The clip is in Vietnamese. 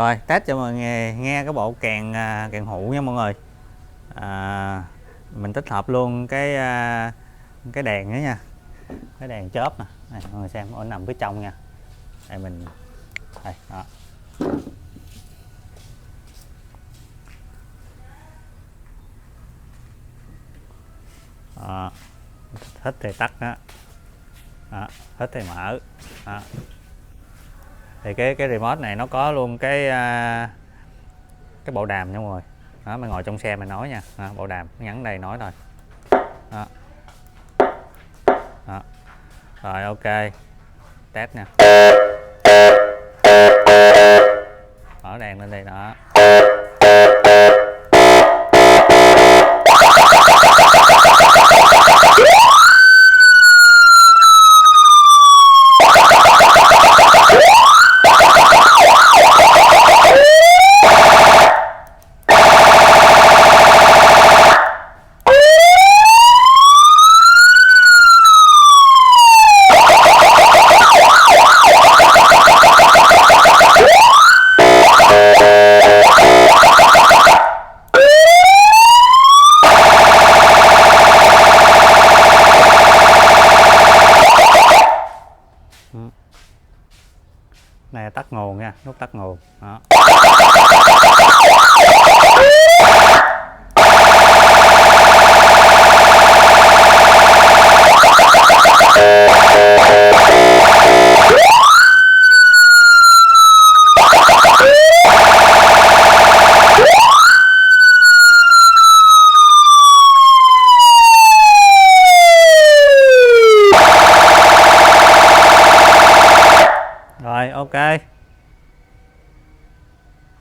Rồi test cho mọi người nghe cái bộ kèn kèn hụ nha mọi người. Mình tích hợp luôn cái đèn nữa nha, cái đèn chớp nè. Này, mọi người xem nó nằm phía trong nha. Đây mình đây đó. Đó. Thích thì tắt đó. Đó, thích thì mở đó. Thì cái remote này nó có luôn cái bộ đàm nha mọi người. Đó, mình ngồi trong xe mình nói nha. Đó, bộ đàm nhắn đây nói thôi đó. Đó. Rồi ok, test nha, mở đèn lên đây đó. Này tắt nguồn nha, nút tắt nguồn đó.